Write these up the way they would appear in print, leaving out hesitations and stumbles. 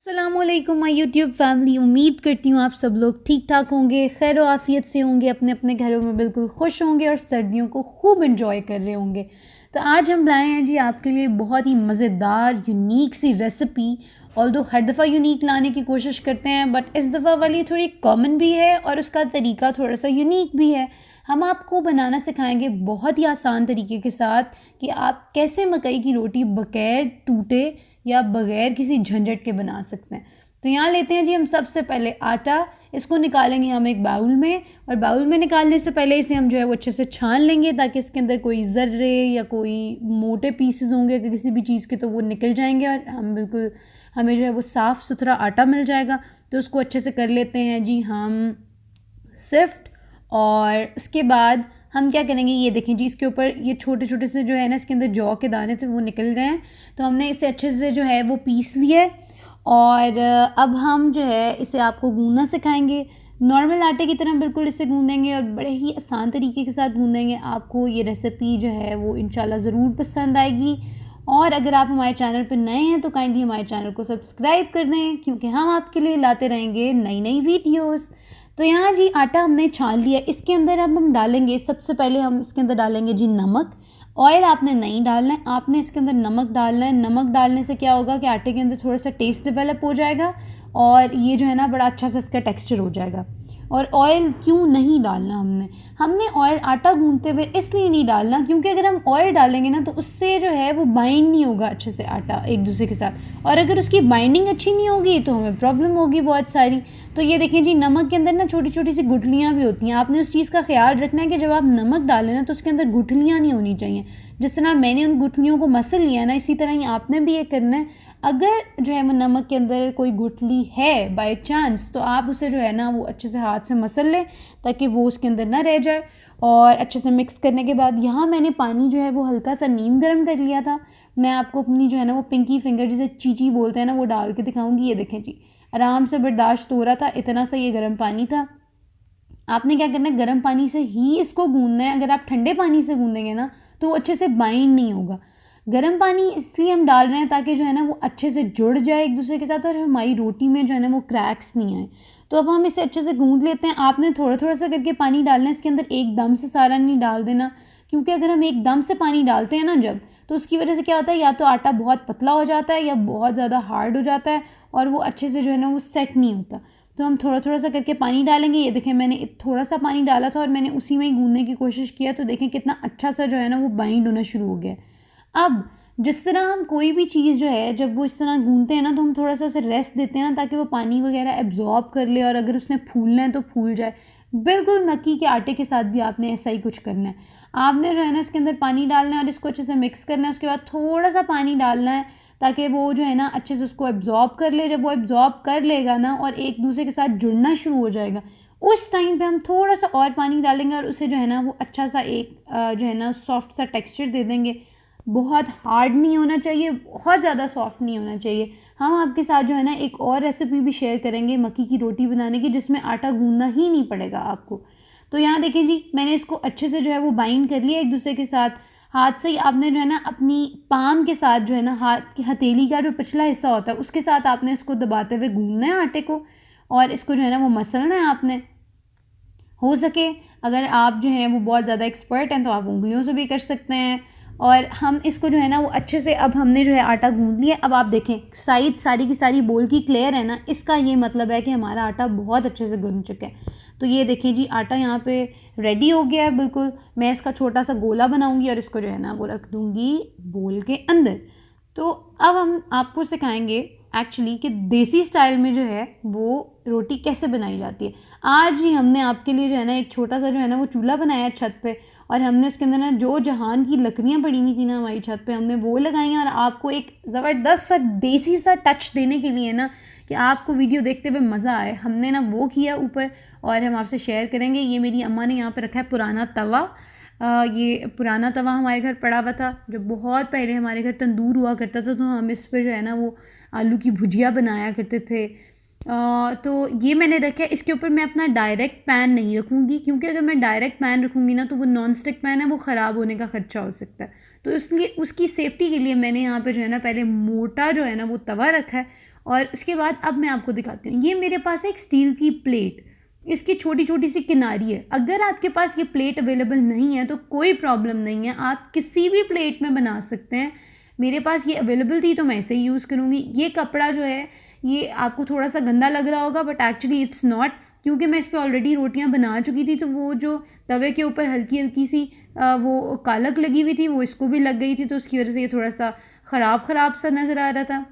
अस्सलामुअलैकुम my YouTube family. उम्मीद करती हूँ आप सब लोग ठीक ठाक होंगे, खैर व आफियत से होंगे, अपने अपने घरों में बिल्कुल खुश होंगे और सर्दियों को खूब एंजॉय कर रहे होंगे। तो आज हम लाए हैं जी आपके लिए बहुत ही मज़ेदार यूनिक सी रेसिपी। ऑल्दो हर दफ़ा यूनिक लाने की कोशिश करते हैं, बट इस दफ़ा वाली थोड़ी कॉमन भी है और उसका तरीका थोड़ा सा यूनिक भी है। हम आपको बनाना सिखाएंगे बहुत ही आसान तरीके के साथ कि आप कैसे मकई की रोटी बगैर टूटे या बगैर किसी झंझट के बना सकते हैं। तो यहाँ लेते हैं जी हम सबसे पहले आटा। इसको निकालेंगे हम एक बाउल में, और बाउल में निकालने से पहले इसे हम जो है वो अच्छे से छान लेंगे ताकि इसके अंदर कोई ज़र्रे या कोई मोटे पीसेस होंगे अगर किसी भी चीज़ के तो वो निकल जाएंगे और हम बिल्कुल हमें जो है वो साफ़ सुथरा आटा मिल जाएगा। तो उसको अच्छे से कर लेते हैं जी हम सिफ्ट। और उसके बाद हम क्या करेंगे, ये देखें जी इसके ऊपर ये छोटे छोटे से जो है ना इसके अंदर जौ के दाने थे वो निकल गए हैं। तो हमने इसे अच्छे से जो है वो पीस लिया है। और अब हम जो है इसे आपको गूंदना सिखाएंगे। नॉर्मल आटे की तरह बिल्कुल इसे गूंदेंगे और बड़े ही आसान तरीके के साथ गूंदेंगे। आपको ये रेसिपी जो है वो इंशाल्लाह ज़रूर पसंद आएगी। और अगर आप हमारे चैनल पर नए हैं तो काइंडली हमारे चैनल को सब्सक्राइब कर दें, क्योंकि हम आपके लिए लाते रहेंगे नई नई वीडियोज़। तो यहाँ जी आटा हमने छान लिया। इसके अंदर अब हम डालेंगे, सबसे पहले हम इसके अंदर डालेंगे जी नमक। ऑयल आपने नहीं डालना है, आपने इसके अंदर नमक डालना है। नमक डालने से क्या होगा कि आटे के अंदर थोड़ा सा टेस्ट डेवलप हो जाएगा और ये जो है ना बड़ा अच्छा सा इसका टेक्सचर हो जाएगा। और ऑयल क्यों नहीं डालना, हमने ऑयल आटा गूंदते हुए इसलिए नहीं डालना क्योंकि अगर हम ऑयल डालेंगे ना तो उससे जो है वो बाइंड नहीं होगा अच्छे से आटा एक दूसरे के साथ, और अगर उसकी बाइंडिंग अच्छी नहीं होगी तो हमें प्रॉब्लम होगी बहुत सारी। तो ये देखें जी नमक के अंदर ना छोटी छोटी सी गुठलियाँ भी होती हैं। आपने उस चीज़ का ख्याल रखना है कि जब आप नमक डालें ना तो उसके अंदर गुठलियाँ नहीं होनी चाहिए। जिस तरह मैंने उन गुठलियों को मसल लिया ना, इसी तरह ही आपने भी ये करना है। अगर जो है वो नमक के अंदर कोई गुठली है बाय चांस, तो आप उसे जो है ना वो अच्छे से हाथ से मसल लें ताकि वो उसके अंदर ना रह जाए। और अच्छे से मिक्स करने के बाद यहाँ मैंने पानी जो है वो हल्का सा नीम गर्म कर लिया था। मैं आपको अपनी जो है ना वो पिंकी फिंगर जिसे चीची बोलते हैं ना वो डाल के दिखाऊंगी। ये देखें जी आराम से बर्दाश्त हो रहा था, इतना सा ये गर्म पानी था। आपने क्या करना है, गर्म पानी से ही इसको गूंदना है। अगर आप ठंडे पानी से गूंदेंगे ना तो वो अच्छे से बाइंड नहीं होगा। गर्म पानी इसलिए हम डाल रहे हैं ताकि जो है ना वो अच्छे से जुड़ जाए एक दूसरे के साथ और हमारी रोटी में जो है ना वो क्रैक्स नहीं आए। तो अब हम इसे अच्छे से गूंद लेते हैं। आपने थोड़ा थोड़ा सा करके पानी डालना है इसके अंदर, एकदम से सारा नहीं डाल देना, क्योंकि अगर हम एकदम से पानी डालते हैं ना जब, तो उसकी वजह से क्या होता है, या तो आटा बहुत पतला हो जाता है या बहुत ज़्यादा हार्ड हो जाता है और वो अच्छे से जो है ना वो सेट नहीं होता। तो हम थोड़ा थोड़ा सा करके पानी डालेंगे। ये देखें मैंने थोड़ा सा पानी डाला था और मैंने उसी में ही गूंदने की कोशिश किया, तो देखें कितना अच्छा सा जो है ना वो बाइंड होना शुरू हो गया। अब जिस तरह हम कोई भी चीज़ जो है जब वो इस तरह गूंदते हैं ना तो हम थोड़ा सा उसे रेस्ट देते हैं ना ताकि वो पानी वगैरह एब्जॉर्ब कर ले, और अगर उसने फूलना है तो फूल जाए। बिल्कुल मक्की के आटे के साथ भी आपने ऐसा ही कुछ करना है। आपने जो है ना इसके अंदर पानी डालना है और इसको अच्छे से मिक्स करना है। उसके बाद थोड़ा सा पानी डालना है ताकि वो जो है ना अच्छे से उसको एब्जॉर्ब कर ले। जब वो एब्जॉर्ब कर लेगा ना और एक दूसरे के साथ जुड़ना शुरू हो जाएगा, उस टाइम पे हम थोड़ा सा और पानी डालेंगे और उसे जो है ना वो अच्छा सा एक जो है ना सॉफ्ट सा टेक्सचर दे देंगे। बहुत हार्ड नहीं होना चाहिए, बहुत ज़्यादा सॉफ्ट नहीं होना चाहिए। हम आपके साथ जो है ना एक और रेसिपी भी शेयर करेंगे मक्की की रोटी बनाने की, जिसमें आटा गूंदना ही नहीं पड़ेगा आपको। तो यहाँ देखें जी मैंने इसको अच्छे से जो है वो बाइंड कर लिया एक दूसरे के साथ। हाथ से ही आपने जो है ना अपनी पाम के साथ जो है ना हाथ की हथेली का जो पिछला हिस्सा होता है उसके साथ आपने इसको दबाते हुए गूंदना है आटे को, और इसको जो है ना वो मसलना है आपने। हो सके अगर आप जो हैं वो बहुत ज़्यादा एक्सपर्ट हैं तो आप उंगलियों से भी कर सकते हैं। और हम इसको जो है ना वो अच्छे से, अब हमने जो है आटा गूंद लिया। अब आप देखें साइड सारी की सारी बोल की क्लियर है ना, इसका ये मतलब है कि हमारा आटा बहुत अच्छे से गूंद चुका है। तो ये देखें जी आटा यहाँ पे रेडी हो गया है बिल्कुल। मैं इसका छोटा सा गोला बनाऊंगी और इसको जो है ना वो रख दूंगी बोल के अंदर। तो अब हम आपको सिखाएंगे एक्चुअली कि देसी स्टाइल में जो है वो रोटी कैसे बनाई जाती है। आज ही हमने आपके लिए जो है ना एक छोटा सा जो है ना वो चूल्हा बनाया है छत पे, और हमने उसके अंदर ना जो जहान की लकड़ियाँ पड़ी हुई थी ना हमारी छत पे, हमने वो लगाई हैं। और आपको एक ज़बरदस्त सा देसी सा टच देने के लिए ना कि आपको वीडियो देखते हुए मज़ा आए, हमने ना वो किया ऊपर, और हम आपसे शेयर करेंगे। ये मेरी अम्मा ने यहाँ पर रखा है पुराना तवा। ये पुराना तवा हमारे घर पड़ा हुआ था, जो बहुत पहले हमारे घर तंदूर हुआ करता था, तो हम इस पे जो है ना वो आलू की भुजिया बनाया करते थे। तो ये मैंने रखा है। इसके ऊपर मैं अपना डायरेक्ट पैन नहीं रखूँगी, क्योंकि अगर मैं डायरेक्ट पैन रखूँगी ना तो वो नॉन स्टिक पैन है, वो ख़राब होने का खदशा हो सकता है। तो इसलिए उसकी सेफ्टी के लिए मैंने यहाँ पे जो है ना पहले मोटा जो है ना वो तवा रखा है, और उसके बाद अब मैं आपको दिखाती हूँ। ये मेरे पास है एक स्टील की प्लेट, इसकी छोटी छोटी सी किनारी है। अगर आपके पास ये प्लेट अवेलेबल नहीं है तो कोई प्रॉब्लम नहीं है, आप किसी भी प्लेट में बना सकते हैं। मेरे पास ये अवेलेबल थी तो मैं इसे ही यूज़ करूँगी। ये कपड़ा जो है ये आपको थोड़ा सा गंदा लग रहा होगा, बट एक्चुअली इट्स नॉट, क्योंकि मैं इस पर ऑलरेडी रोटियां बना चुकी थी। तो वो जो तवे के ऊपर हल्की हल्की सी वो कालक लगी हुई थी, वो इसको भी लग गई थी, तो उसकी वजह से ये थोड़ा सा ख़राब सा नज़र आ रहा था।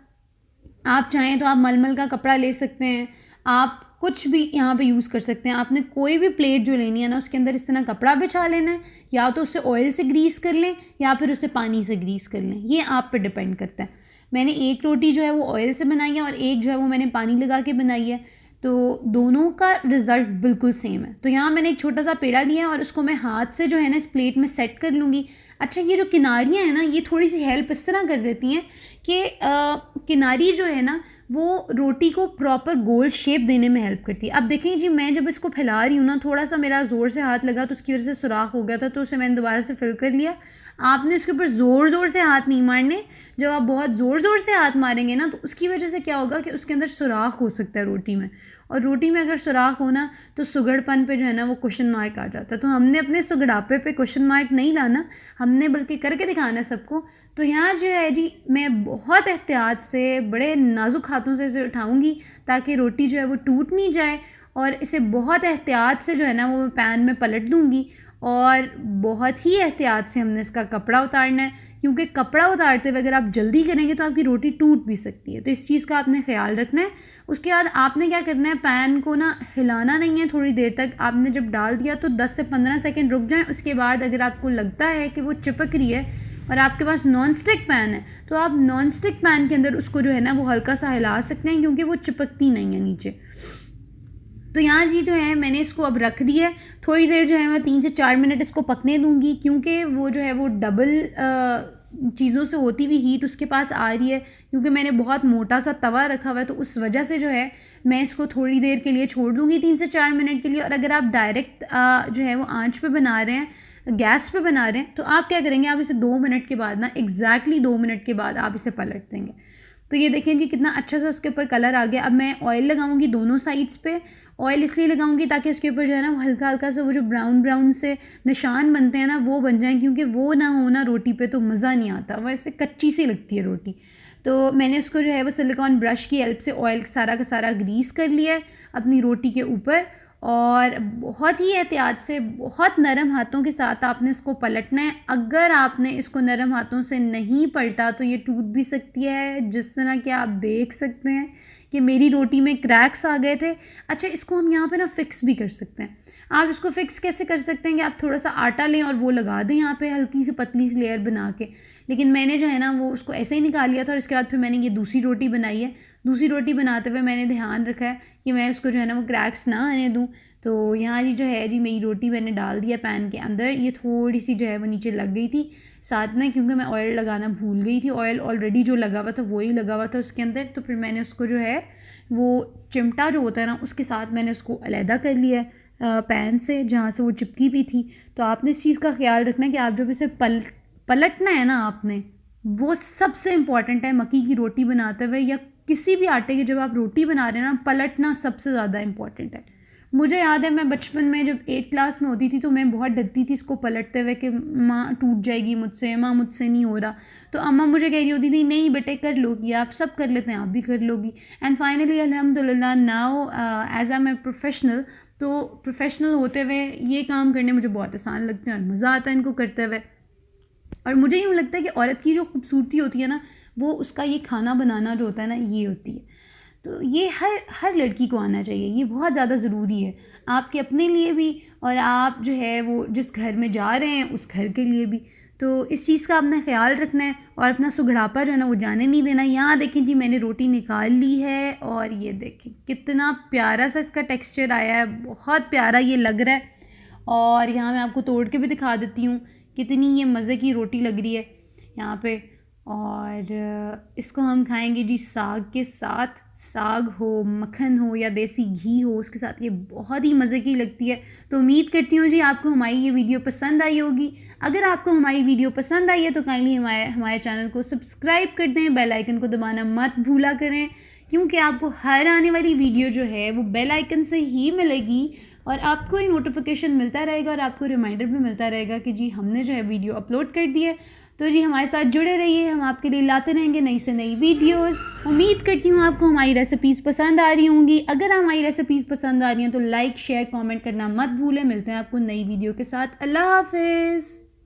आप चाहें तो आप मलमल का कपड़ा ले सकते हैं, आप कुछ भी यहाँ पे यूज़ कर सकते हैं। आपने कोई भी प्लेट जो लेनी है ना, उसके अंदर इस तरह कपड़ा बिछा लेना है, या तो उसे ऑयल से ग्रीस कर लें या फिर उसे पानी से ग्रीस कर लें, ये आप पे डिपेंड करता है। मैंने एक रोटी जो है वो ऑयल से बनाई है और एक जो है वो मैंने पानी लगा के बनाई है, तो दोनों का रिज़ल्ट बिल्कुल सेम है। तो यहाँ मैंने एक छोटा सा पेड़ा लिया और उसको मैं हाथ से जो है ना इस प्लेट में सेट कर लूँगी। अच्छा, ये जो किनारियाँ हैं ना, ये थोड़ी सी हेल्प इस तरह कर देती हैं कि किनारी जो है ना वो रोटी को प्रॉपर गोल शेप देने में हेल्प करती है। अब देखें जी, मैं जब इसको फैला रही हूँ ना, थोड़ा सा मेरा ज़ोर से हाथ लगा तो उसकी वजह से सुराख हो गया था, तो उसे मैंने दोबारा से फिल कर लिया। आपने इसके ऊपर ज़ोर से हाथ नहीं मारने। जब आप बहुत ज़ोर से हाथ मारेंगे ना तो उसकी वजह से क्या होगा कि उसके अंदर सुराख हो सकता है रोटी में, और रोटी में अगर सुराख होना तो सुगड़पन पे जो है ना वो क्वेश्चन मार्क आ जाता है। तो हमने अपने सुगड़ापे पे क्वेश्चन मार्क नहीं लाना, हमने बल्कि करके दिखाना है सबको। तो यहाँ जो है जी, मैं बहुत एहतियात से बड़े नाजुक हाथों से इसे उठाऊँगी ताकि रोटी जो है वो टूट नहीं जाए, और इसे बहुत एहतियात से जो है ना वो पैन में पलट दूँगी, और बहुत ही एहतियात से हमने इसका कपड़ा उतारना है, क्योंकि कपड़ा उतारते हुए अगर आप जल्दी करेंगे तो आपकी रोटी टूट भी सकती है। तो इस चीज़ का आपने ख्याल रखना है। उसके बाद आपने क्या करना है, पैन को ना हिलाना नहीं है थोड़ी देर तक। आपने जब डाल दिया तो 10 से 15 सेकंड रुक जाएं। उसके बाद अगर आपको लगता है कि वो चिपक रही है और आपके पास नॉन स्टिक पैन है, तो आप नॉन स्टिक पैन के अंदर उसको जो है ना वो हल्का सा हिला सकते हैं, क्योंकि वो चिपकती नहीं है नीचे। तो यहाँ जी जो है मैंने इसको अब रख दिया है। थोड़ी देर जो है मैं 3 से 4 मिनट इसको पकने दूँगी, क्योंकि वो जो है वो डबल चीज़ों से होती हुई हीट उसके पास आ रही है, क्योंकि मैंने बहुत मोटा सा तवा रखा हुआ है। तो उस वजह से जो है मैं इसको थोड़ी देर के लिए छोड़ दूँगी, 3 से 4 मिनट के लिए। और अगर आप डायरेक्ट जो है वो आँच पे बना रहे हैं, गैस पे बना रहे हैं, तो आप क्या करेंगे, आप इसे 2 मिनट के बाद ना, एग्जैक्टली 2 मिनट के बाद आप इसे पलट देंगे। तो ये देखें जी कितना अच्छा सा उसके ऊपर कलर आ गया। अब मैं ऑयल लगाऊंगी दोनों साइड्स पे। ऑयल इसलिए लगाऊंगी ताकि उसके ऊपर जो है ना वो हल्का हल्का सा वो जो ब्राउन ब्राउन से निशान बनते हैं ना वो बन जाएं, क्योंकि वो ना हो ना रोटी पे तो मज़ा नहीं आता, वैसे कच्ची सी लगती है रोटी। तो मैंने उसको जो है वो सिलिकॉन ब्रश की हेल्प से ऑयल सारा का सारा ग्रीस कर लिया है अपनी रोटी के ऊपर, और बहुत ही एहतियात से बहुत नरम हाथों के साथ आपने इसको पलटना है। अगर आपने इसको नरम हाथों से नहीं पलटा तो ये टूट भी सकती है, जिस तरह कि आप देख सकते हैं कि मेरी रोटी में क्रैक्स आ गए थे। अच्छा, इसको हम यहाँ पे ना फिक्स भी कर सकते हैं। आप इसको फिक्स कैसे कर सकते हैं कि आप थोड़ा सा आटा लें और वो लगा दें यहाँ पे हल्की सी पतली सी लेयर बना के। लेकिन मैंने जो है ना वो उसको ऐसे ही निकाल लिया था, और इसके बाद फिर मैंने ये दूसरी रोटी बनाई है। दूसरी रोटी बनाते हुए मैंने ध्यान रखा है कि मैं उसको जो है ना वो क्रैक्स ना आने दूँ। तो यहाँ जी जो है जी मेरी रोटी मैंने डाल दिया पैन के अंदर। ये थोड़ी सी जो है वो नीचे लग गई थी साथ में, क्योंकि मैं ऑयल लगाना भूल गई थी। ऑयल ऑलरेडी जो लगा हुआ था वही लगा हुआ था उसके अंदर। तो फिर मैंने उसको जो है वो चिमटा जो होता है ना उसके साथ मैंने उसको अलहदा कर लिया पैन से, जहाँ से वो चिपकी हुई थी। तो आपने इस चीज़ का ख्याल रखना है कि आप जब इसे पलटना है ना आपने, वो सबसे इम्पॉर्टेंट है। मक्की की रोटी बनाते हुए या किसी भी आटे की जब आप रोटी बना रहे हैं ना, पलटना सबसे ज़्यादा इम्पॉर्टेंट है। मुझे याद है मैं बचपन में जब 8 क्लास में होती थी तो मैं बहुत डरती थी इसको पलटते हुए कि माँ टूट जाएगी मुझसे, माँ मुझसे नहीं हो रहा। तो अम्मा मुझे कह रही होती थी नहीं बेटे कर लोगी, आप सब कर लेते हैं, आप भी कर लोगी। एंड फाइनली अल्हम्दुलिल्लाह now as I am professional, तो प्रोफेशनल होते हुए ये काम करने मुझे बहुत आसान लगते हैं और मज़ा आता है इनको करते हुए। और मुझे यूँ लगता है कि औरत की जो खूबसूरती होती है ना, वो उसका ये खाना बनाना जो होता है ना, ये होती है। तो ये हर लड़की को आना चाहिए, ये बहुत ज़्यादा ज़रूरी है आपके अपने लिए भी, और आप जो है वो जिस घर में जा रहे हैं उस घर के लिए भी। तो इस चीज़ का आपने ख्याल रखना है और अपना सुगड़ापा जो है ना वो जाने नहीं देना। यहाँ देखें जी मैंने रोटी निकाल ली है, और ये देखें कितना प्यारा सा इसका टेक्सचर आया है, बहुत प्यारा ये लग रहा है। और यहाँ मैं आपको तोड़ के भी दिखा देती हूँ कितनी ये मज़े की रोटी लग रही है यहाँ पे। और इसको हम खाएंगे जी साग के साथ, साग हो, मक्खन हो या देसी घी हो, उसके साथ ये बहुत ही मज़े की लगती है। तो उम्मीद करती हूँ जी आपको हमारी ये वीडियो पसंद आई होगी। अगर आपको हमारी वीडियो पसंद आई है तो काइंडली हमारे चैनल को सब्सक्राइब कर दें, बेल आइकन को दबाना मत भूला करें, क्योंकि आपको हर आने वाली वीडियो जो है वो बेल आइकन से ही मिलेगी और आपको ही नोटिफिकेशन मिलता रहेगा और आपको रिमाइंडर भी मिलता रहेगा कि जी हमने जो है वीडियो अपलोड कर दी है। तो जी हमारे साथ जुड़े रहिए, हम आपके लिए लाते रहेंगे नई से नई वीडियोस। उम्मीद करती हूँ आपको हमारी रेसिपीज़ पसंद आ रही होंगी। अगर हमारी रेसिपीज़ पसंद आ रही हैं तो लाइक शेयर कमेंट करना मत भूलें। मिलते हैं आपको नई वीडियो के साथ। अल्लाह हाफिज़।